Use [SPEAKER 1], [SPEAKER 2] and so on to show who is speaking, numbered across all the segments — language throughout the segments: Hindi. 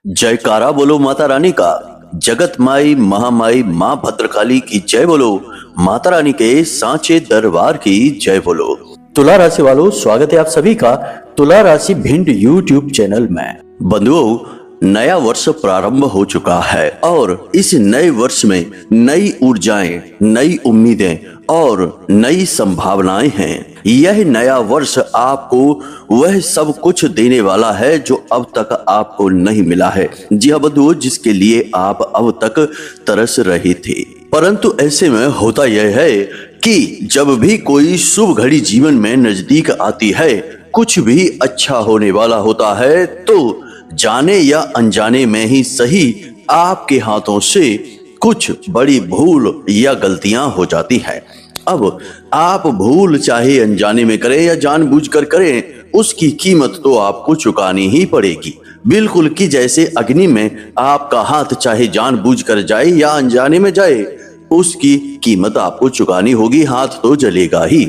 [SPEAKER 1] जयकारा बोलो माता रानी का। जगत माई महामाई माँ भद्रकाली की जय बोलो। माता रानी के सांचे दरबार की जय बोलो। तुला राशि वालों, स्वागत है आप सभी का तुला राशि भिंड यूट्यूब चैनल में। बंधुओं, नया वर्ष प्रारंभ हो चुका है और इस नए वर्ष में नई ऊर्जाएं, नई उम्मीदें और नई संभावनाएं हैं। यह नया वर्ष आपको वह सब कुछ देने वाला है जो अब तक आपको नहीं मिला है। जी हाँ बंधुओं, जिसके लिए आप अब तक तरस रहे थे। परंतु ऐसे में होता यह है कि जब भी कोई शुभ घड़ी जीवन में नजदीक आती है, कुछ भी अच्छा होने वाला होता है, तो जाने या अनजाने में ही सही आपके हाथों से कुछ बड़ी भूल या गलतियां हो जाती हैं। अब आप भूल चाहे अनजाने में करें या जानबूझकर करें, उसकी कीमत तो आपको चुकानी ही पड़ेगी। बिल्कुल कि जैसे अग्नि में आपका हाथ चाहे जानबूझकर जाए या अनजाने में जाए, उसकी कीमत आपको चुकानी होगी, हाथ तो जलेगा ही।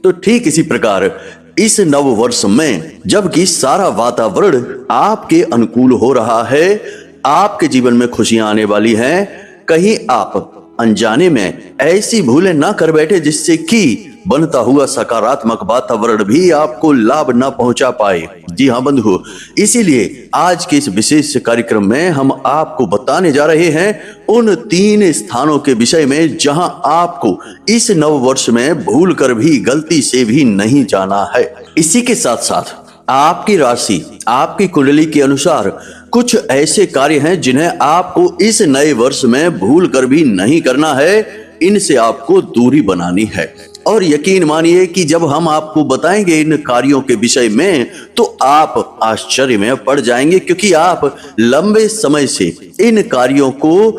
[SPEAKER 1] तो ठीक इसी प्रकार इस नव वर्ष में जबकि सारा वातावरण आपके अनुकूल हो रहा है, आपके जीवन में खुशियां आने वाली हैं, कहीं आप अनजाने में ऐसी भूलें ना कर बैठे जिससे कि बनता हुआ सकारात्मक वातावरण भी आपको लाभ ना पहुंचा पाए। जी हाँ बंधु, इसीलिए आज के इस विशेष कार्यक्रम में हम आपको बताने जा रहे हैं उन 3 स्थानों के विषय में जहां आपको इस नव वर्ष में भूल कर भी, गलती से भी नहीं जाना है। इसी के साथ साथ आपकी राशि, आपकी कुंडली के अनुसार कुछ ऐसे कार्य हैं जिन्हें आपको इस नए वर्ष में भूल कर भी नहीं करना है। इनसे आपको दूरी बनानी है और यकीन मानिए कि जब हम आपको बताएंगे इन कार्यों के विषय में, तो आप आश्चर्य में पड़ जाएंगे, क्योंकि आप लंबे समय से इन कार्यों को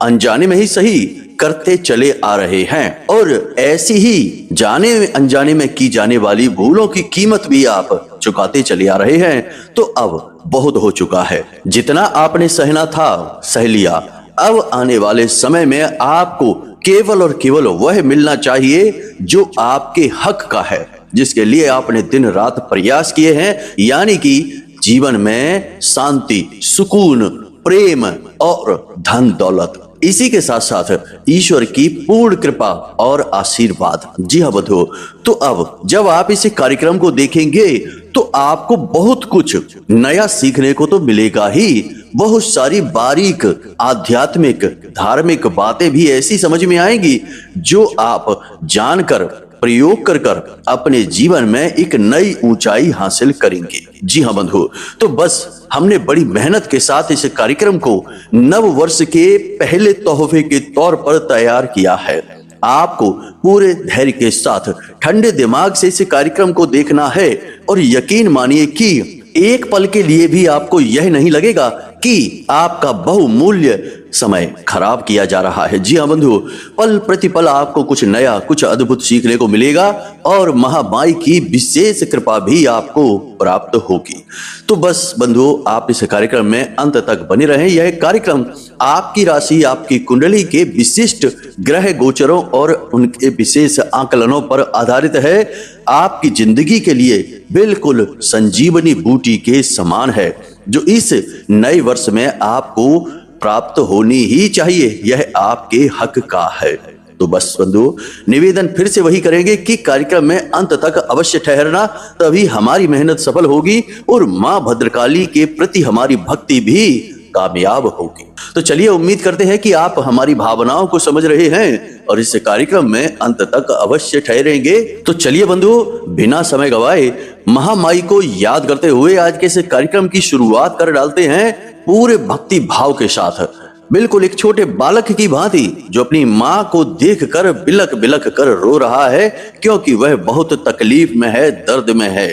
[SPEAKER 1] अनजाने में ही सही करते चले आ रहे हैं और ऐसी ही जाने अनजाने में की जाने वाली भूलों की कीमत भी आप चुकाते चले आ रहे हैं। तो अब बहुत हो चुका है, जितना आपने सहना था सह लिया। अब आने वाले समय में आपको केवल और केवल वह मिलना चाहिए जो आपके हक का है, जिसके लिए आपने दिन रात प्रयास किए हैं, यानी कि जीवन में शांति, सुकून, प्रेम और धन दौलत। इसी के साथ साथ ईश्वर की पूर्ण कृपा और आशीर्वाद। जी हाँ बंधु, तो अब जब आप इस कार्यक्रम को देखेंगे तो आपको बहुत कुछ नया सीखने को तो मिलेगा ही, बहुत सारी बारीक आध्यात्मिक धार्मिक बातें भी ऐसी समझ में आएंगी जो आप जानकर, प्रयोग कर कर अपने जीवन में एक नई ऊंचाई हासिल करेंगे। जी हाँ बंधु, तो बस हमने बड़ी मेहनत के साथ इस कार्यक्रम को नव वर्ष के पहले तोहफे के तौर पर तैयार किया है। आपको पूरे धैर्य के साथ ठंडे दिमाग से इस कार्यक्रम को देखना है और यकीन मानिए कि एक पल के लिए भी आपको यह नहीं लगेगा कि आपका बहुमूल्य समय खराब किया जा रहा है। जी हाँ बंधु, पल प्रतिपल आपको कुछ नया, कुछ अद्भुत सीखने को मिलेगा और महामाई की विशेष कृपा भी आपको प्राप्त होगी। तो बस बंधु, आप इस कार्यक्रम में अंत तक बने रहें। यह कार्यक्रम आपकी राशि, आपकी कुंडली के विशिष्ट ग्रह गोचरों और उनके विशेष आकलनों पर आधारित है। आपकी जिंदगी के लिए बिल्कुल संजीवनी बूटी के समान है, जो इस नए वर्ष में आपको प्राप्त होनी ही चाहिए। यह आपके हक का है। तो बस बंधु, निवेदन फिर से वही करेंगे कि कार्यक्रम में अंत तक अवश्य ठहरना, तभी हमारी मेहनत सफल होगी और माँ भद्रकाली के प्रति हमारी भक्ति भी कामयाब होगी। तो चलिए, उम्मीद करते हैं कि आप हमारी भावनाओं को समझ रहे हैं और इस कार्यक्रम में अंत तक अवश्य ठहरेंगे। तो चलिए बंधु, बिना समय गवाए महामाई को याद करते हुए आज के इस कार्यक्रम की शुरुआत कर डालते हैं पूरे भक्ति भाव के साथ, बिल्कुल एक छोटे बालक की भांति जो अपनी माँ को देखकर बिलक बिलक कर रो रहा है, क्योंकि वह बहुत तकलीफ में है, दर्द में है।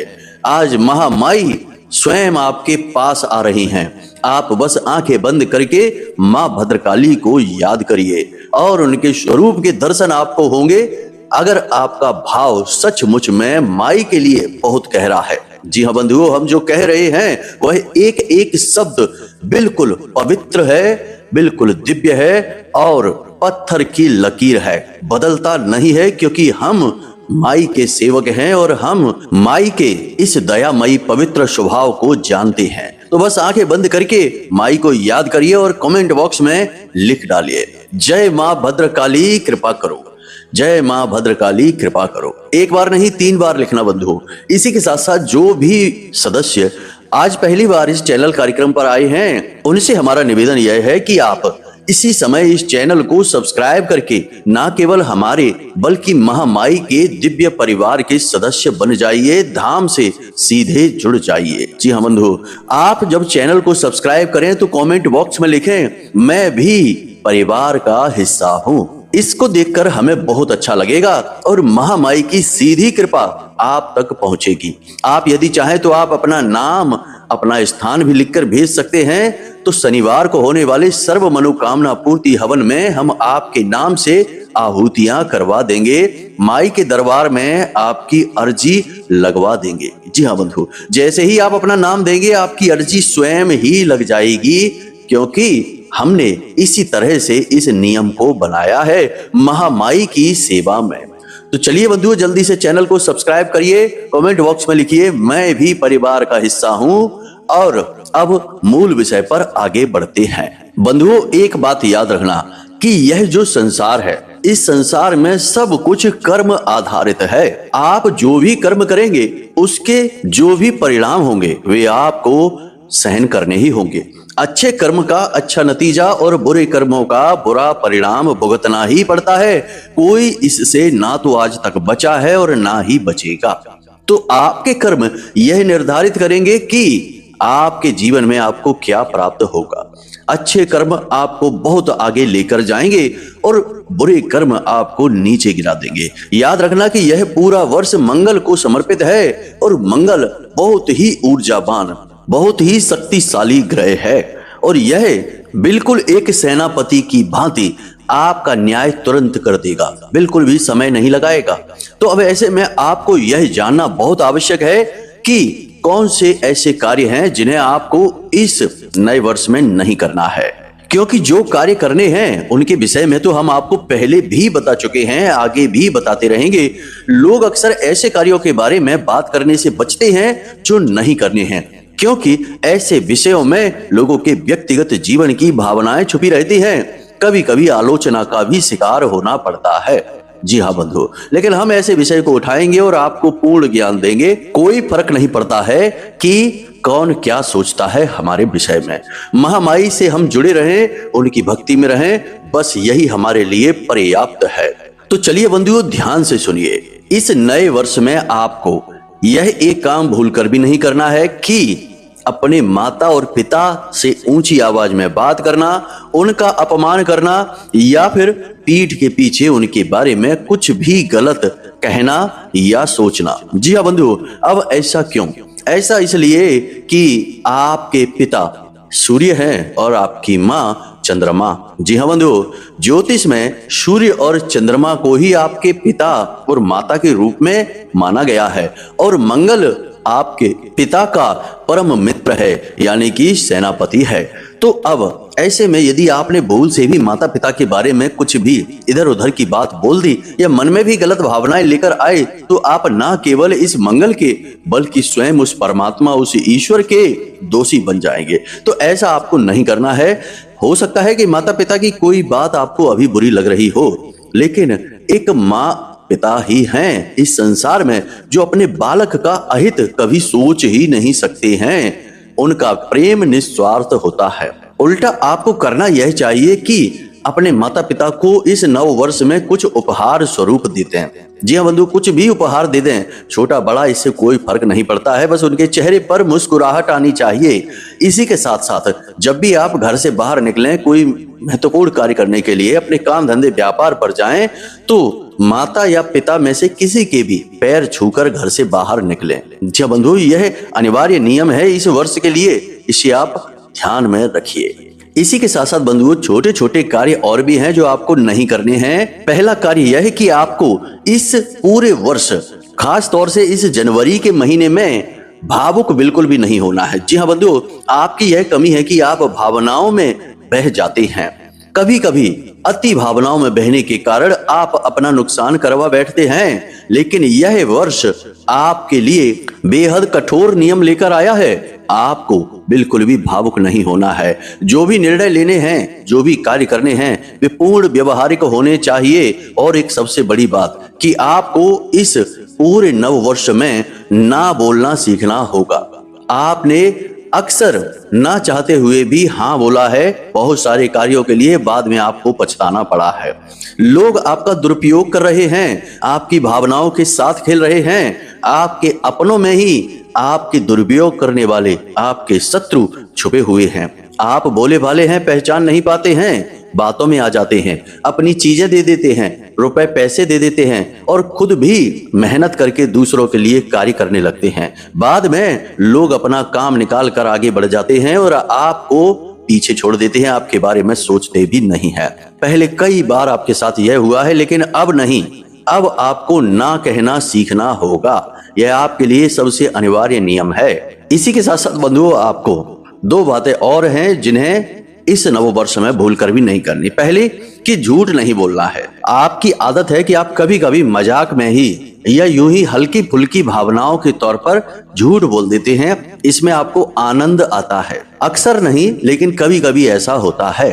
[SPEAKER 1] आज महामाई स्वयं आपके पास आ रही हैं। आप बस आंखें बंद करके माँ भद्रकाली को याद करिए और उनके स्वरूप के दर्शन आपको होंगे, अगर आपका भाव सचमुच में माई के लिए बहुत गहरा है। जी हाँ बंधुओं, हम जो कह रहे हैं वह एक एक शब्द बिल्कुल पवित्र है, बिल्कुल दिव्य है और पत्थर की लकीर है, बदलता नहीं है, क्योंकि हम माई के सेवक हैं और हम माई के इस दयामयी पवित्र स्वभाव को जानते हैं। तो बस आंखें बंद करके माई को याद करिए और कमेंट बॉक्स में लिख डालिए, जय मां भद्रकाली कृपा करो, जय मां भद्रकाली कृपा करो। एक बार नहीं 3 बार लिखना बंधु। इसी के साथ साथ जो भी सदस्य आज पहली बार इस चैनल कार्यक्रम पर आए हैं, उनसे हमारा निवेदन यह है कि आप इसी समय इस चैनल को सब्सक्राइब करके ना केवल हमारे बल्कि महामाई के दिव्य परिवार के सदस्य बन जाइए, धाम से सीधे जुड़ जाइए। जी हाँ बंधु, आप जब चैनल को सब्सक्राइब करें तो कमेंट बॉक्स में लिखें, मैं भी परिवार का हिस्सा हूँ। इसको देखकर हमें बहुत अच्छा लगेगा और महामाई की सीधी कृपा आप तक पहुंचेगी। आप यदि चाहें तो आप अपना नाम, अपना स्थान भी लिखकर भेज सकते हैं। तो शनिवार को होने वाले सर्व मनोकामना पूर्ति हवन में हम आपके नाम से आहुतियां करवा देंगे, माई के दरबार में आपकी अर्जी लगवा देंगे। जी हाँ बंधु, जैसे ही आप अपना नाम देंगे आपकी अर्जी स्वयं ही लग जाएगी, क्योंकि हमने इसी तरह से इस नियम को बनाया है महामाई की सेवा में। तो चलिए बंधुओं, जल्दी से चैनल को सब्सक्राइब करिए, कमेंट बॉक्स में लिखिए मैं भी परिवार का हिस्सा हूं। और अब मूल विषय पर आगे बढ़ते हैं। बंधुओं, एक बात याद रखना कि यह जो संसार है, इस संसार में सब कुछ कर्म आधारित है। आप जो भी कर्म करेंगे उसके जो भी परिणाम होंगे वे आपको सहन करने ही होंगे। अच्छे कर्म का अच्छा नतीजा और बुरे कर्मों का बुरा परिणाम भुगतना ही पड़ता है। कोई इससे ना तो आज तक बचा है और ना ही बचेगा। तो आपके कर्म यह निर्धारित करेंगे कि आपके जीवन में आपको क्या प्राप्त होगा। अच्छे कर्म आपको बहुत आगे लेकर जाएंगे और बुरे कर्म आपको नीचे गिरा देंगे। याद रखना कि यह पूरा वर्ष मंगल को समर्पित है और मंगल बहुत ही ऊर्जावान, बहुत ही शक्तिशाली ग्रह है और यह बिल्कुल एक सेनापति की भांति आपका न्याय तुरंत कर देगा, बिल्कुल भी समय नहीं लगाएगा। तो अब ऐसे में आपको यह जानना बहुत आवश्यक है कि कौन से ऐसे कार्य हैं जिन्हें आपको इस नए वर्ष में नहीं करना है, क्योंकि जो कार्य करने हैं उनके विषय में तो हम आपको पहले भी बता चुके हैं, आगे भी बताते रहेंगे। लोग अक्सर ऐसे कार्यों के बारे में बात करने से बचते हैं जो नहीं करने हैं, क्योंकि ऐसे विषयों में लोगों के व्यक्तिगत जीवन की भावनाएं छुपी रहती हैं। कभी कभी आलोचना का भी शिकार होना पड़ता है। जी हाँ बंधु, लेकिन हम ऐसे विषय को उठाएंगे और आपको पूर्ण ज्ञान देंगे। कोई फर्क नहीं पड़ता है कि कौन क्या सोचता है हमारे विषय में। महामाई से हम जुड़े रहें, उनकी भक्ति में रहें, बस यही हमारे लिए पर्याप्त है। तो चलिए बंधुओं, ध्यान से सुनिए। इस नए वर्ष में आपको यह एक काम भूलकर भी नहीं करना है कि अपने माता और पिता से ऊंची आवाज में बात करना, उनका अपमान करना या फिर पीठ के पीछे उनके बारे में कुछ भी गलत कहना या सोचना। जी हाँ बंधु, अब ऐसा क्यों? ऐसा इसलिए कि आपके पिता सूर्य हैं और आपकी माँ चंद्रमा। जी हाँ बंधु, ज्योतिष में सूर्य और चंद्रमा को ही आपके पिता और माता के रूप में माना गया है और मंगल आपके पिता का परम मित्र है, यानी कि सेनापति है। तो अब ऐसे में यदि आपने भूल से भी माता पिता के बारे में कुछ भी इधर उधर की बात बोल दी या मन में भी गलत भावनाएं लेकर आए, तो आप ना केवल इस मंगल के बल्कि स्वयं उस परमात्मा, उस ईश्वर के दोषी बन जाएंगे। तो ऐसा आपको नहीं करना है। हो सकता है कि माता पिता की कोई बात आपको अभी बुरी लग रही हो, लेकिन एक माँ पिता ही हैं इस संसार में जो अपने बालक का अहित कभी सोच ही नहीं सकते हैं। उनका प्रेम निस्वार्थ होता है। उल्टा आपको करना यह चाहिए कि अपने माता पिता को इस नव वर्ष में कुछ उपहार स्वरूप देते हैं। जी हाँ बंधु, कुछ भी उपहार दे दें, छोटा बड़ा इससे कोई फर्क नहीं पड़ता है, बस उनके चेहरे पर मुस्कुराहट आनी चाहिए। इसी के साथ साथ जब भी आप घर से बाहर निकलें, कोई महत्वपूर्ण कार्य करने के लिए, अपने काम धंधे व्यापार पर जाएं, तो माता या पिता में से किसी के भी पैर छूकर घर से बाहर निकलें। जी बंधु, यह अनिवार्य नियम है इस वर्ष के लिए, इसे आप ध्यान में रखिए। इसी के साथ साथ बंधुओं, छोटे छोटे कार्य और भी हैं जो आपको नहीं करने हैं। पहला कार्य यह है कि आपको इस पूरे वर्ष, खास तौर से इस जनवरी के महीने में भावुक बिल्कुल भी नहीं होना है। जी हाँ बंधुओं, आपकी यह कमी है कि आप भावनाओं में बह जाते हैं। कभी कभी अति भावनाओं में बहने के कारण आप अपना नुकसान करवा बैठते हैं, लेकिन यह वर्ष आपके लिए बेहद कठोर नियम लेकर आया है। आपको बिल्कुल भी भावुक नहीं होना है। जो भी निर्णय लेने हैं, जो भी कार्य करने हैं, वे पूर्ण व्यवहारिक होने चाहिए। और एक सबसे बड़ी बात कि आपको इस पूरे नव वर्ष में ना बोलना सीखना होगा। आपने अक्सर ना चाहते हुए भी हाँ बोला है बहुत सारे कार्यों के लिए, बाद में आपको पछताना पड़ा है। लोग आपका दुरुपयोग कर रहे हैं, आपकी भावनाओं के साथ खेल रहे हैं। आपके अपनों में ही आपके दुरुपयोग करने वाले आपके शत्रु छुपे हुए हैं। आप बोले भाले हैं, पहचान नहीं पाते हैं, बातों में आ जाते हैं, अपनी चीजें दे देते हैं, रुपए पैसे दे देते हैं और खुद भी मेहनत करके दूसरों के लिए कार्य करने लगते हैं। बाद में लोग अपना काम निकाल कर आगे बढ़ जाते हैं और आपको पीछे छोड़ देते हैं, आपके बारे में सोचते भी नहीं है। पहले कई बार आपके साथ यह हुआ है, लेकिन अब नहीं। अब आपको ना कहना सीखना होगा। यह आपके लिए सबसे अनिवार्य नियम है। इसी के साथ साथ बंधुओं, आपको दो बातें और हैं जिन्हें इस नववर्ष में भूल कर भी नहीं करनी। पहले कि झूठ नहीं बोलना है। आपकी आदत है कि आप कभी कभी मजाक में ही या यूं ही हल्की फुल्की भावनाओं के तौर पर झूठ बोल देते हैं। इसमें आपको आनंद आता है। अक्सर नहीं, लेकिन कभी कभी ऐसा होता है।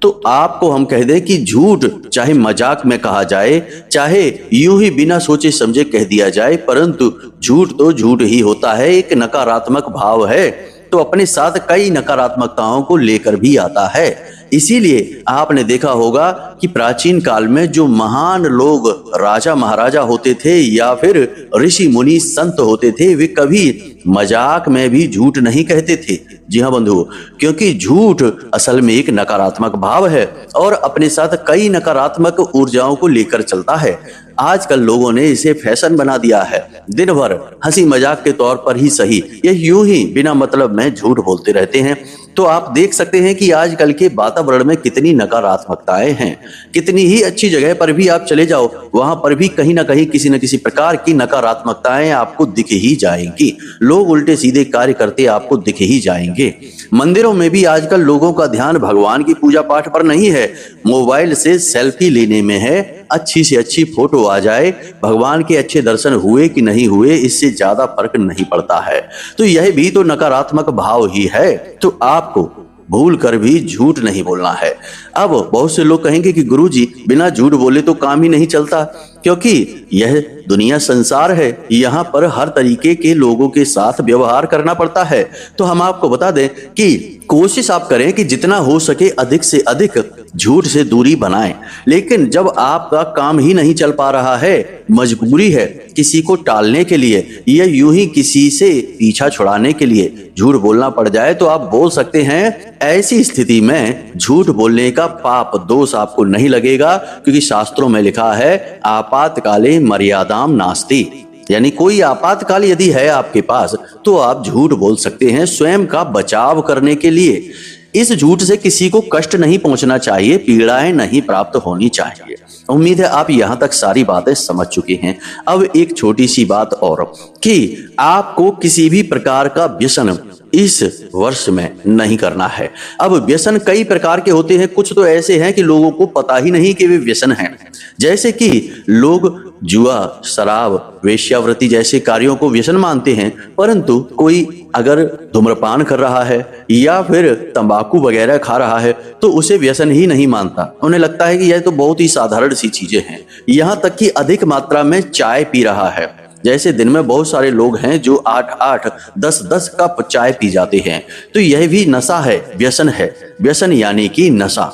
[SPEAKER 1] तो आपको हम कह दें कि झूठ चाहे मजाक में कहा जाए, चाहे यूं ही बिना सोचे समझे कह दिया जाए, परंतु झूठ तो झूठ ही होता है। एक नकारात्मक भाव है तो अपने साथ कई नकारात्मकताओं को लेकर भी आता है। इसीलिए आपने देखा होगा कि प्राचीन काल में जो महान लोग राजा महाराजा होते थे या फिर ऋषि मुनि संत होते थे, वे कभी मजाक में भी झूठ नहीं कहते थे। जी हाँ बंधुओं, क्योंकि झूठ असल में एक नकारात्मक भाव है और अपने साथ कई नकारात्मक ऊर्जाओं को लेकर चलता है। आजकल लोगों ने इसे फैशन बना दिया है। दिन भर हंसी मजाक के तौर पर ही सही, ये यूं ही बिना मतलब में झूठ बोलते रहते हैं। तो आप देख सकते हैं कि आजकल के वातावरण में कितनी नकारात्मकताएं हैं। कितनी ही अच्छी जगह पर भी आप चले जाओ, वहां पर भी कहीं ना कहीं किसी न किसी प्रकार की नकारात्मकताएं आपको दिख ही जाएंगी। लोग उल्टे सीधे कार्य करते आपको दिख ही जाएंगे। मंदिरों में भी आजकल लोगों का ध्यान भगवान की पूजा पाठ पर नहीं है, मोबाइल से सेल्फी लेने में है। अच्छी से अच्छी फोटो आ जाए, भगवान के अच्छे दर्शन हुए कि नहीं हुए, इससे ज्यादा फर्क नहीं पड़ता है। तो यह भी तो नकारात्मक भाव ही है। तो आपको भूल कर भी झूठ नहीं बोलना है। अब बहुत से लोग कहेंगे कि गुरुजी, बिना झूठ बोले तो काम ही नहीं चलता, क्योंकि यह दुनिया संसार है, यहाँ पर हर तरीके के लोगों के साथ व्यवहार करना पड़ता है। तो हम आपको बता दें कि कोशिश आप करें कि जितना हो सके अधिक से अधिक झूठ से दूरी बनाएं। लेकिन जब आपका काम ही नहीं चल पा रहा है, मजबूरी है किसी को टालने के लिए या यूं ही किसी से पीछा छुड़ाने के लिए झूठ बोलना पड़ जाए, तो आप बोल सकते हैं। ऐसी स्थिति में झूठ बोलने का पाप दोष आपको नहीं लगेगा, क्योंकि शास्त्रों में लिखा है आपातकाले मर्यादाम नास्ति, यानी कोई आपातकाल यदि है आपके पास तो आप झूठ बोल सकते हैं स्वयं का बचाव करने के लिए। इस झूठ से किसी को कष्ट नहीं पहुंचना चाहिए, पीड़ाएं नहीं प्राप्त होनी चाहिए। उम्मीद है आप यहां तक सारी बातें समझ चुके हैं। अब एक छोटी सी बात और, कि आपको किसी भी प्रकार का व्यसन इस वर्ष में नहीं करना है। अब व्यसन कई प्रकार के होते हैं। कुछ तो ऐसे हैं कि लोगों को पता ही नहीं कि वे व्यसन हैं। जैसे कि लोग जुआ, शराब, वेश्यावृत्ति जैसे कार्यों को व्यसन मानते हैं, परंतु कोई अगर धूम्रपान कर रहा है या फिर तंबाकू वगैरह खा रहा है तो उसे व्यसन ही नहीं मानता। उन्हें लगता है कि यह तो बहुत ही साधारण सी चीजें हैं। यहां तक कि अधिक मात्रा में चाय पी रहा है। जैसे दिन में बहुत सारे लोग हैं जो 8-8, 10-10 कप चाय पी जाते हैं, तो यह भी नशा है, व्यसन है। व्यसन यानी कि नशा,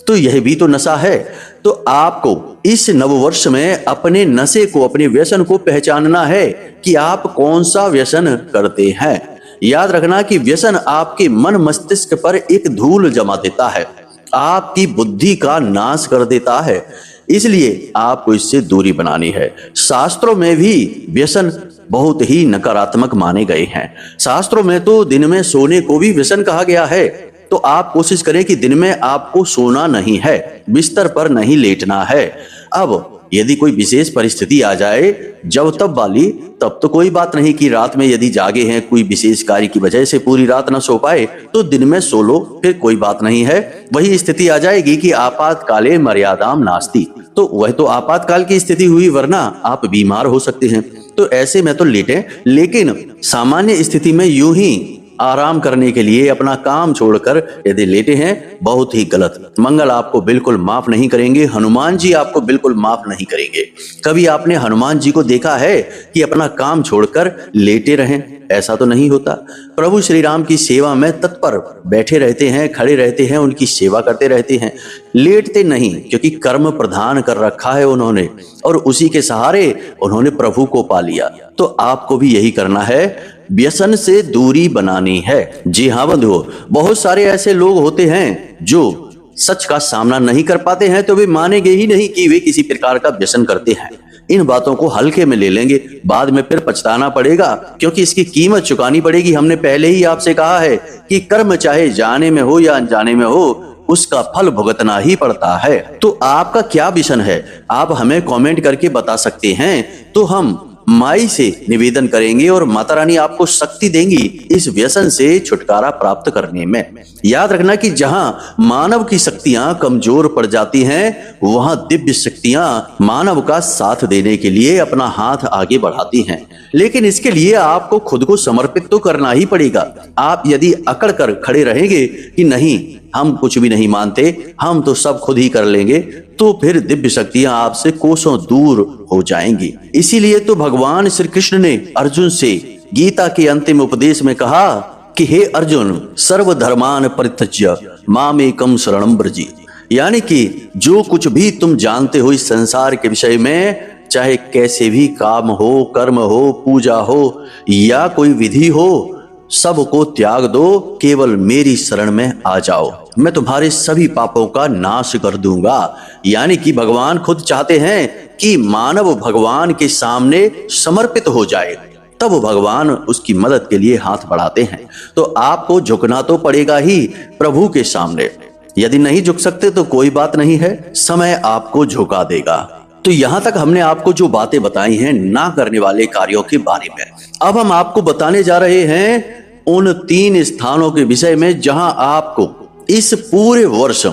[SPEAKER 1] तो यह भी तो नशा है। तो आपको इस नववर्ष में अपने नशे को, अपने व्यसन को पहचानना है कि आप कौन सा व्यसन करते हैं। याद रखना कि व्यसन आपके मन मस्तिष्क पर एक धूल जमा देता है, आपकी बुद्धि का नाश कर देता है। इसलिए आपको इससे दूरी बनानी है। शास्त्रों में भी व्यसन बहुत ही नकारात्मक माने गए हैं। शास्त्रों में तो दिन में सोने को भी व्यसन कहा गया है। तो आप कोशिश करें कि दिन में आपको सोना नहीं है, बिस्तर पर नहीं लेटना है। अब यदि कोई विशेष परिस्थिति आ जाए जब तब वाली, तब तो कोई बात नहीं कि रात में यदि जागे हैं, कोई विशेष कार्य की वजह से पूरी रात न सो पाए तो दिन में सो लो, फिर कोई बात नहीं है। वही स्थिति आ जाएगी कि आपातकाले मर्यादाम नास्ति, तो वह तो आपातकाल की स्थिति हुई, वरना आप बीमार हो सकते हैं, तो ऐसे में तो लेटें। लेकिन सामान्य स्थिति में यूं ही आराम करने के लिए अपना काम छोड़कर यदि लेटे हैं, बहुत ही गलत। मंगल आपको बिल्कुल माफ नहीं करेंगे, हनुमान जी आपको बिल्कुल माफ नहीं करेंगे। कभी आपने हनुमान जी को देखा है कि अपना काम छोड़कर लेटे रहें? ऐसा तो नहीं होता। प्रभु श्री राम की सेवा में तत्पर बैठे रहते हैं, खड़े रहते हैं, उनकी सेवा करते रहते हैं, लेटते नहीं, क्योंकि कर्म प्रधान कर रखा है उन्होंने और उसी के सहारे उन्होंने प्रभु को पा लिया। तो आपको भी यही करना है, व्यसन से दूरी बनानी है। जी हाँ बंधुओं, बहुत सारे ऐसे लोग होते हैं जो सच का सामना नहीं कर पाते हैं, तो वे मानेंगे ही नहीं कि वे किसी प्रकार का व्यसन करते हैं। इन बातों को हल्के में ले लेंगे, बाद में फिर पछताना पड़ेगा, क्योंकि इसकी कीमत चुकानी पड़ेगी। हमने पहले ही आपसे कहा है कि कर्म चाहे जाने में हो या अनजाने में हो, उसका फल भुगतना ही पड़ता है। तो आपका क्या व्यसन है, आप हमें कमेंट करके बता सकते हैं, तो हम माई से निवेदन करेंगे और माता रानी आपको शक्ति देंगी इस व्यसन से छुटकारा प्राप्त करने में। याद रखना कि जहां मानव की शक्तियां कमजोर पड़ जाती हैं, वहां दिव्य शक्तियां मानव का साथ देने के लिए अपना हाथ आगे बढ़ाती हैं। लेकिन इसके लिए आपको खुद को समर्पित तो करना ही पड़ेगा। आप यदि अकड़ कर खड़े रहेंगे कि नहीं, हम कुछ भी नहीं मानते, हम तो सब खुद ही कर लेंगे, तो फिर दिव्य शक्तियां आपसे कोसों दूर हो जाएंगी। इसीलिए तो भगवान श्री कृष्ण ने अर्जुन से गीता के अंतिम उपदेश में कहा कि हे अर्जुन, सर्वधर्मान परित्यज्य मामेकं शरणं व्रज। यानी कि जो कुछ भी तुम जानते हो इस संसार के विषय में, चाहे कैसे भी काम हो, कर्म हो, पूजा हो या कोई विधि हो, सबको त्याग दो, केवल मेरी शरण में आ जाओ, मैं तुम्हारे सभी पापों का नाश कर दूंगा। यानी कि भगवान खुद चाहते हैं कि मानव भगवान के सामने समर्पित हो जाए, तब भगवान उसकी मदद के लिए हाथ बढ़ाते हैं। तो आपको झुकना तो पड़ेगा ही प्रभु के सामने। यदि नहीं झुक सकते तो कोई बात नहीं है, समय आपको झुका देगा। तो यहां तक हमने आपको जो बातें बताई हैं ना करने वाले कार्यों के बारे में, अब हम आपको बताने जा रहे हैं उन 3 स्थानों के विषय में जहां आपको इस पूरे वर्ष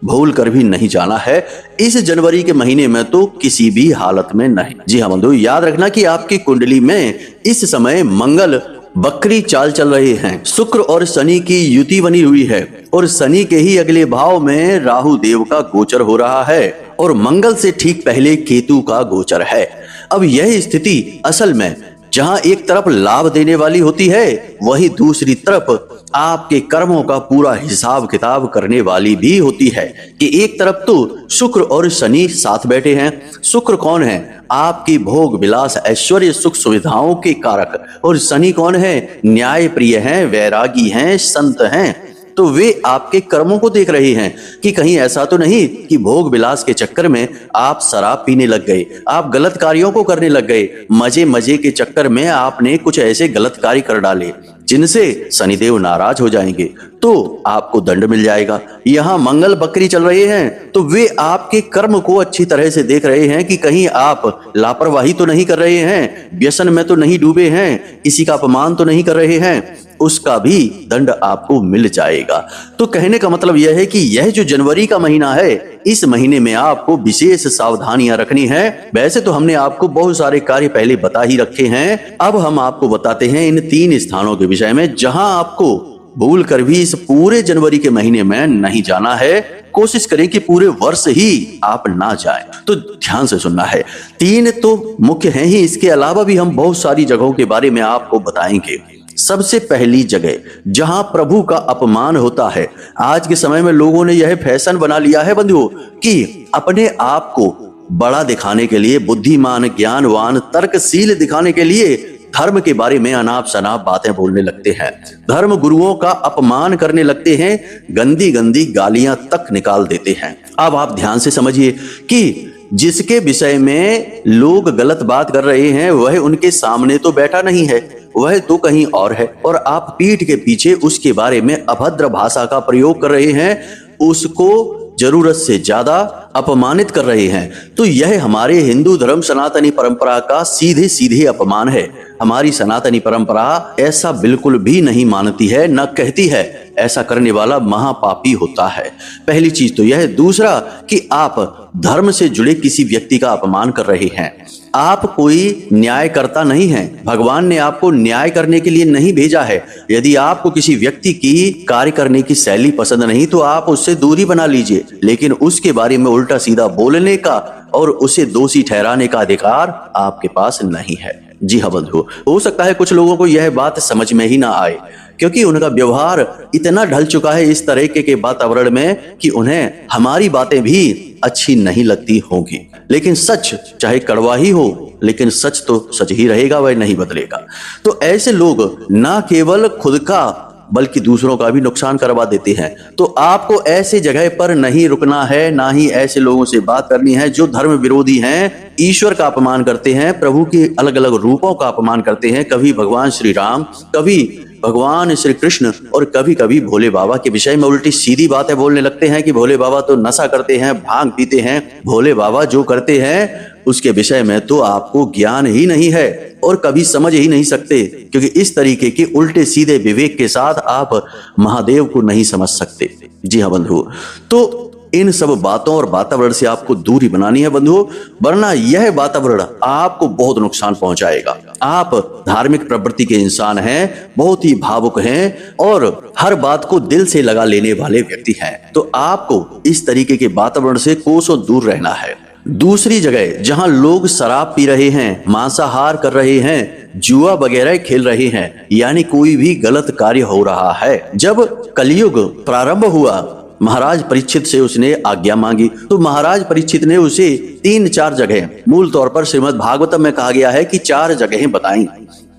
[SPEAKER 1] भूल कर भी नहीं जाना है, इस जनवरी के महीने में तो किसी भी हालत में नहीं। जी हाँ बंधु, याद रखना कि आपकी कुंडली में इस समय मंगल बकरी चाल चल रहे हैं, शुक्र और शनि की युति बनी हुई है और शनि के ही अगले भाव में राहु देव का गोचर हो रहा है और मंगल से ठीक पहले केतु का गोचर है। अब यह स्थिति असल में जहां एक तरफ लाभ देने वाली होती है, वही दूसरी तरफ आपके कर्मों का पूरा हिसाब किताब करने वाली भी होती है। कि एक तरफ तो शुक्र और शनि साथ बैठे हैं। शुक्र कौन है? आपकी भोग विलास ऐश्वर्य सुख सुविधाओं के कारक। और शनि कौन है? न्याय प्रिय हैं, वैरागी हैं, संत हैं। तो वे आपके कर्मों को देख रहे हैं कि कहीं ऐसा तो नहीं कि भोग विलास के चक्कर में आप शराब पीने लग गए, आप गलत कार्यों को करने लग गए, मजे मजे के चक्कर में आपने कुछ ऐसे गलत कार्य कर डाले जिनसे शनिदेव नाराज हो जाएंगे, तो आपको दंड मिल जाएगा। यहाँ मंगल बकरी चल रहे हैं तो वे आपके कर्म को अच्छी तरह से देख रहे हैं कि कहीं आप लापरवाही तो नहीं कर रहे हैं, व्यसन में तो नहीं डूबे हैं, किसी का अपमान तो नहीं कर रहे हैं, उसका भी दंड आपको मिल जाएगा। तो कहने का मतलब यह है कि यह जो जनवरी का महीना है, इस महीने में आपको विशेष सावधानियां रखनी है। वैसे तो हमने आपको बहुत सारे कार्य पहले बता ही रखे हैं, अब हम आपको बताते हैं इन 3 स्थानों के विषय में जहां आपको भूल कर भी इस पूरे जनवरी के महीने में नहीं जाना है। कोशिश करें कि पूरे वर्ष ही आप ना जाएं। तो ध्यान से सुनना है। 3 तो मुख्य हैं ही, इसके अलावा भी हम बहुत सारी जगहों के बारे में आपको बताएंगे। सबसे पहली जगह जहां प्रभु का अपमान होता है, आज के समय में लोगों ने यह फैशन बना लिया है बंधुओं कि अपने आप को बड़ा दिखाने के लिए, बुद्धिमान, ज्ञानवान, तर्कशील दिखाने के लिए धर्म के बारे में अनाप शनाप बातें बोलने लगते हैं, धर्म गुरुओं का अपमान करने लगते हैं, गंदी गंदी गालियां तक निकाल देते हैं। अब आप ध्यान से समझिए कि जिसके विषय में लोग गलत बात कर रहे हैं वह उनके सामने तो बैठा नहीं है, वह तो कहीं और है, और आप पीठ के पीछे उसके बारे में अभद्र भाषा का प्रयोग कर रहे हैं, उसको जरूरत से ज्यादा अपमानित कर रहे हैं। तो यह हमारे हिंदू धर्म सनातनी परंपरा का सीधे सीधे अपमान है। हमारी सनातनी परंपरा ऐसा बिल्कुल भी नहीं मानती है, न कहती है ऐसा करने वाला महापापी होता है। पहली चीज तो यह है। दूसरा कि आप धर्म से जुड़े किसी व्यक्ति का अपमान कर रहे हैं। आप कोई न्यायकर्ता नहीं हैं। भगवान ने आपको न्याय करने के लिए नहीं भेजा है। यदि आपको किसी व्यक्ति की कार्य करने की शैली पसंद नहीं तो आप उससे दूरी बना लीजिए, लेकिन उसके बारे में उल्टा सीधा बोलने का और उसे दोषी ठहराने का अधिकार आपके पास नहीं है। जी हाँ बंधु, हो सकता है कुछ लोगों को यह बात समझ में ही ना आए, क्योंकि उनका व्यवहार इतना ढल चुका है इस तरह के वातावरण में कि उन्हें हमारी बातें भी अच्छी नहीं लगती होंगी। लेकिन सच चाहे कड़वा ही हो, लेकिन सच तो सच ही रहेगा, वह नहीं बदलेगा। तो ऐसे लोग ना केवल खुद का बल्कि दूसरों का भी नुकसान करवा देते हैं। तो आपको ऐसे जगह पर नहीं रुकना है, ना ही ऐसे लोगों से बात करनी है जो धर्म विरोधी हैं, ईश्वर का अपमान करते हैं, प्रभु के अलग अलग रूपों का अपमान करते हैं। कभी भगवान श्री राम, कभी भगवान श्री कृष्ण और कभी कभी भोले बाबा के विषय में उल्टी सीधी बातें बोलने लगते हैं कि भोले बाबा तो नशा करते हैं, भांग पीते हैं। भोले बाबा जो करते हैं उसके विषय में तो आपको ज्ञान ही नहीं है और कभी समझ ही नहीं सकते, क्योंकि इस तरीके के उल्टे सीधे विवेक के साथ आप महादेव को नहीं समझ सकते। जी हाँ बंधु, तो इन सब बातों और वातावरण से आपको दूरी बनानी है बंधु, वरना यह वातावरण आपको बहुत नुकसान पहुंचाएगा। आप धार्मिक प्रवृत्ति के इंसान हैं, बहुत ही भावुक हैं और हर बात को दिल से लगा लेने वाले व्यक्ति हैं। तो आपको इस तरीके के वातावरण से कोसों दूर रहना है। दूसरी जगह जहां लोग शराब पी रहे हैं, मांसाहार कर रहे हैं, जुआ वगैरह खेल रहे हैं, यानी कोई भी गलत कार्य हो रहा है। जब कलयुग प्रारंभ हुआ, महाराज परीक्षित से उसने आज्ञा मांगी, तो महाराज परीक्षित ने उसे 3-4 जगह, मूल तौर पर श्रीमद् भागवतम में कहा गया है कि 4 जगहें बताई,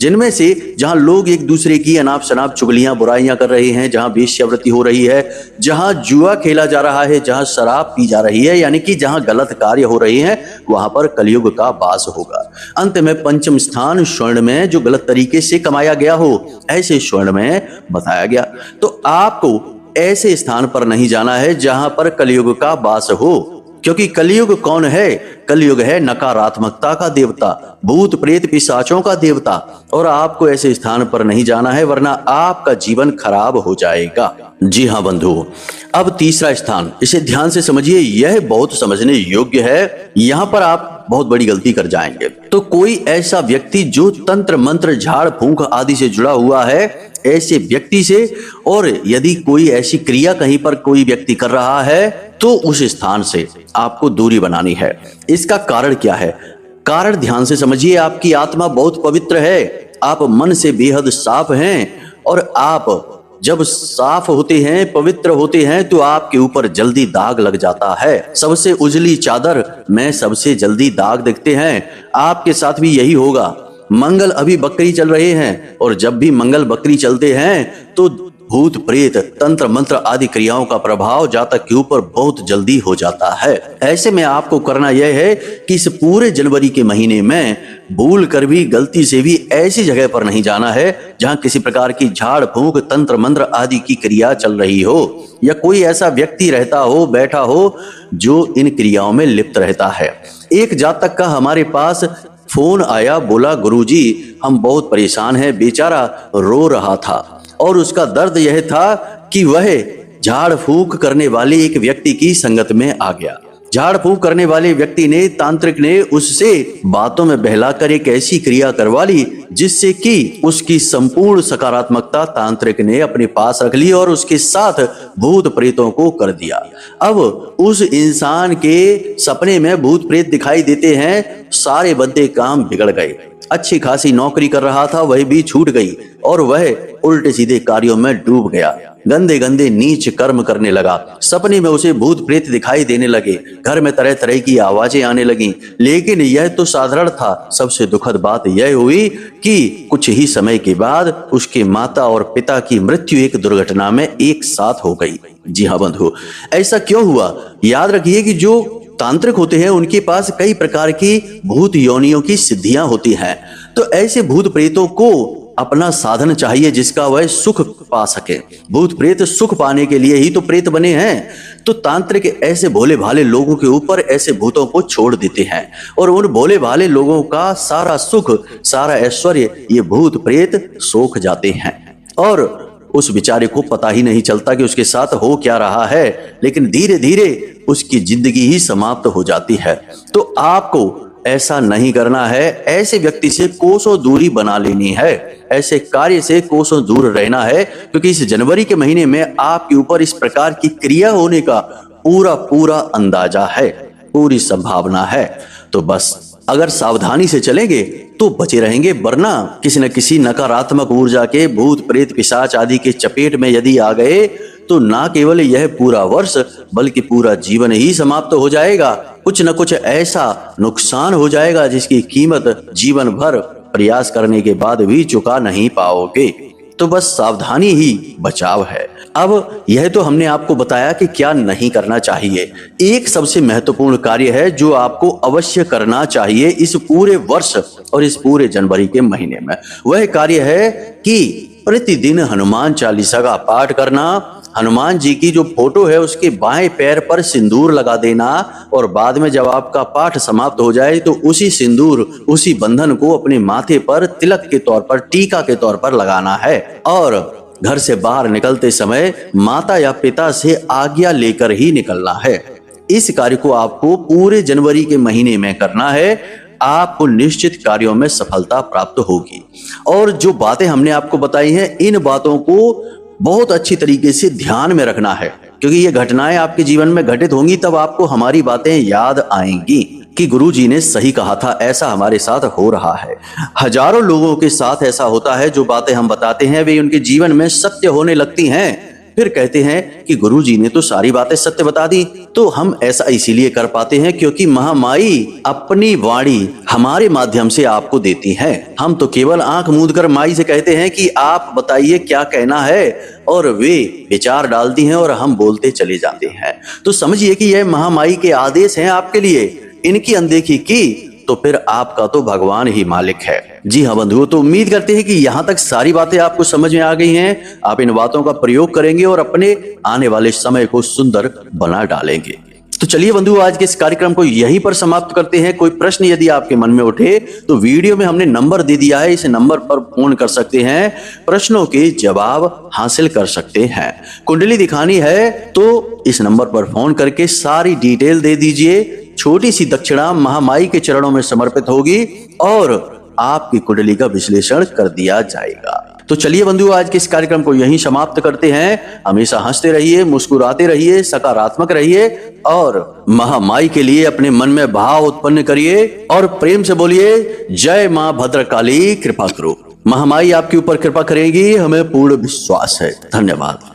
[SPEAKER 1] जिनमें से जहां लोग एक दूसरे की अनाप शनाप चुगलियां बुराइयां कर रहे हैं, जहां वेश्यावृत्ति हो रही है, जहां जुआ खेला जा रहा है, जहां शराब पी जा रही है, यानी कि जहां गलत कार्य हो रहे हैं, वहां पर कलयुग का वास होगा। अंत में पंचम स्थान स्वर्ण में जो गलत तरीके से कमाया गया हो, ऐसे स्वर्ण में बताया गया। तो आपको ऐसे स्थान पर नहीं जाना है जहां पर कलयुग का वास हो, क्योंकि कलयुग कौन है? कलयुग है नकारात्मकता का देवता, भूत प्रेत पिशाचों का देवता, और आपको ऐसे स्थान पर नहीं जाना है, वरना आपका जीवन खराब हो जाएगा। जी हाँ बंधु, अब तीसरा स्थान, इसे ध्यान से समझिए, यह बहुत समझने योग्य है। यहाँ पर आप बहुत बड़ी गलती कर जाएंगे। तो कोई ऐसा व्यक्ति जो तंत्र मंत्र झाड़ फूंक आदि से जुड़ा हुआ है, ऐसे व्यक्ति से, और यदि कोई ऐसी क्रिया कहीं पर कोई व्यक्ति कर रहा है, तो उस स्थान से आपको दूरी बनानी है। इसका कारण क्या है? कारण ध्यान से समझिए। आपकी आत्मा बहुत पवित्र है, आप मन से बेहद साफ हैं, और आप जब साफ होते हैं, पवित्र होते हैं, तो आपके ऊपर जल्दी दाग लग जाता है। सबसे उजली चादर में सबसे जल्दी दाग दिखते हैं। आपके साथ भी यही होगा। मंगल अभी बकरी चल रहे हैं, और जब भी मंगल बकरी चलते हैं तो भूत प्रेत तंत्र मंत्र आदि क्रियाओं का प्रभाव जातक के ऊपर बहुत जल्दी हो जाता है। ऐसे में आपको करना यह है कि इस पूरे जनवरी के महीने में भूल कर भी, गलती से भी ऐसी जगह पर नहीं जाना है जहां किसी प्रकार की झाड़ फूंक तंत्र मंत्र आदि की क्रिया चल रही हो, या कोई ऐसा व्यक्ति रहता हो, बैठा हो, जो इन क्रियाओं में लिप्त रहता है। एक जातक का हमारे पास फोन आया, बोला गुरुजी हम बहुत परेशान हैं, बेचारा रो रहा था, और उसका दर्द यह था कि वह झाड़ फूंक करने वाले एक व्यक्ति की संगत में आ गया। झाड़ फूंक करने वाले व्यक्ति ने, तांत्रिक ने उससे बातों में बहलाकर एक ऐसी क्रिया करवा ली जिससे कि उसकी संपूर्ण सकारात्मकता तांत्रिक ने अपने पास रख ली और उसके साथ भूत प्रेतों को कर दिया। अब उस इंसान के सपने में भूत प्रेत दिखाई देते हैं, सारे बंदे काम बिगड़ गए। अच्छी खासी नौकरी कर रहा था, वह भी छूट गई, और वह उल्टे सीधे कार्यों में डूब गया। गंदे गंदे नीच कर्म करने लगा। सपने में उसे भूत प्रेत दिखाई देने लगे, घर में तरह तरह की आवाजें आने लगी। लेकिन यह तो साधारण था। सबसे दुखद बात यह हुई कि कुछ ही समय के बाद उसके माता और पिता की मृत्यु एक दुर्घटना में एक साथ हो गई। जी हाँ बंधु, ऐसा क्यों हुआ? याद रखिए कि जो तांत्रिक होते हैं उनके पास कई प्रकार की भूत योनियों की सिद्धियां होती हैं। तो ऐसे भूत प्रेतों को अपना साधन चाहिए जिसका वह सुख पा सके। भूत प्रेत सुख पाने के लिए ही तो प्रेत बने हैं। तो तांत्रिक ऐसे भोले भाले लोगों के ऊपर ऐसे भूतों को छोड़ देते हैं और उन भोले भाले लोगों का सारा सुख, सारा ऐश्वर्य ये भूत प्रेत सोख जाते हैं और उस बेचारे को पता ही नहीं चलता कि उसके साथ हो क्या रहा है, लेकिन धीरे धीरे उसकी जिंदगी ही समाप्त हो जाती है। तो आपको ऐसा नहीं करना है, ऐसे व्यक्ति से कोसों दूरी बना लेनी है, ऐसे कार्य से कोसों दूर रहना है, क्योंकि इस जनवरी के महीने में आपके ऊपर इस प्रकार की क्रिया होने का पूरा पूरा अंदाजा है, पूरी संभावना है। तो बस अगर सावधानी से चलेंगे तो बचे रहेंगे, वरना किसी न किसी नकारात्मक ऊर्जा के भूत प्रेत पिशाच आदि के चपेट में यदि आ गए तो ना केवल यह पूरा वर्ष बल्कि पूरा जीवन ही समाप्त हो जाएगा। कुछ न कुछ ऐसा नुकसान हो जाएगा जिसकी कीमत जीवन भर प्रयास करने के बाद भी चुका नहीं पाओगे। तो बस सावधानी ही बचाव है। अब यह तो हमने आपको बताया कि क्या नहीं करना चाहिए। एक सबसे महत्वपूर्ण कार्य है जो आपको अवश्य करना चाहिए इस पूरे वर्ष और इस पूरे जनवरी के महीने में। वह कार्य है कि प्रतिदिन हनुमान चालीसा का पाठ करना, हनुमान जी की जो फोटो है उसके बाएं पैर पर सिंदूर लगा देना और बाद में जब आपका पाठ समाप्त हो जाए तो उसी सिंदूर, उसी बंधन को अपने माथे पर तिलक के तौर पर, टीका के तौर पर लगाना है और घर से बाहर निकलते समय माता या पिता से आज्ञा लेकर ही निकलना है। इस कार्य को आपको पूरे जनवरी के महीने में करना है। आपको निश्चित कार्यों में सफलता प्राप्त होगी। और जो बातें हमने आपको बताई हैं, इन बातों को बहुत अच्छी तरीके से ध्यान में रखना है, क्योंकि ये घटनाएं आपके जीवन में घटित होंगी तब आपको हमारी बातें याद आएंगी कि गुरुजी ने सही कहा था, ऐसा हमारे साथ हो रहा है। हजारों लोगों के साथ ऐसा होता है, जो बातें हम बताते हैं वे उनके जीवन में सत्य होने लगती हैं। फिर कहते हैं कि गुरुजी ने तो सारी बातें सत्य बता दी। तो हम ऐसा इसीलिए कर पाते हैं क्योंकि महामाई अपनी वाणी हमारे माध्यम से आपको देती है। हम तो केवल आंख मूंद कर माई से कहते हैं कि आप बताइए क्या कहना है, और वे विचार डालती हैं और हम बोलते चले जाते हैं। तो समझिए कि यह महामाई के आदेश हैं आपके लिए। इनकी अनदेखी की तो फिर आपका तो भगवान ही मालिक है। जी हाँ बंधुओं, तो उम्मीद करते हैं कि यहाँ तक सारी बातें आपको समझ में आ गई हैं। आप इन बातों का प्रयोग करेंगे और अपने आने वाले समय को सुंदर बना डालेंगे। तो चलिए बंधुओं, आज के इस कार्यक्रम को यहीं पर समाप्त करते हैं। कोई प्रश्न यदि आपके मन में उठे तो वीडियो में हमने नंबर दे दिया है, इस नंबर पर फोन कर सकते हैं, प्रश्नों के जवाब हासिल कर सकते हैं। कुंडली दिखानी है तो इस नंबर पर फोन करके सारी डिटेल दे दीजिए। छोटी सी दक्षिणा महामाई के चरणों में समर्पित होगी और आपकी कुंडली का विश्लेषण कर दिया जाएगा। तो चलिए बंधुओं, आज के इस कार्यक्रम को यहीं समाप्त करते हैं। हमेशा हंसते रहिए, मुस्कुराते रहिए, सकारात्मक रहिए और महामाई के लिए अपने मन में भाव उत्पन्न करिए और प्रेम से बोलिए, जय मां भद्रकाली, कृपा करो। महामाई आपके ऊपर कृपा करेगी, हमें पूर्ण विश्वास है। धन्यवाद।